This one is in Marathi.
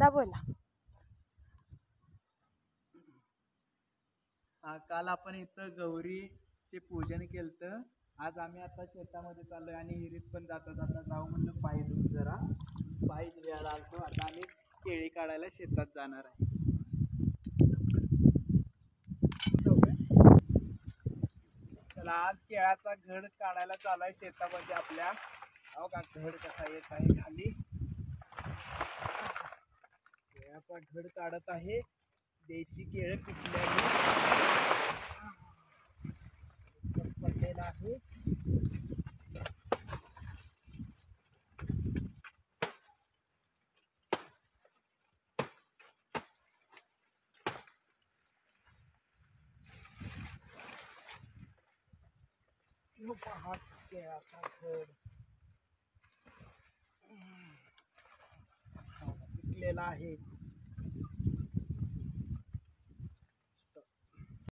बोला. काल आपण इथं गौरीचे पूजन केलं. आज आम्ही आता शेतामध्ये चाललोय आणि हिरीत पण जाता जाता जाऊ म्हणलं पाय धुवून जरा. पाय धुवायला आलतो. आता आम्ही केळी काढायला शेतात जाणार आहे. चला आज केळाचा घड काढायला चालू आहे शेतामध्ये आपल्या. हो का घड कसा येत आहे खाली. केळाचा घड काढत आहे. देशी केळ पिकल्याने पडलेला आहे. पहा केळाचा घड पिकलेला आहे.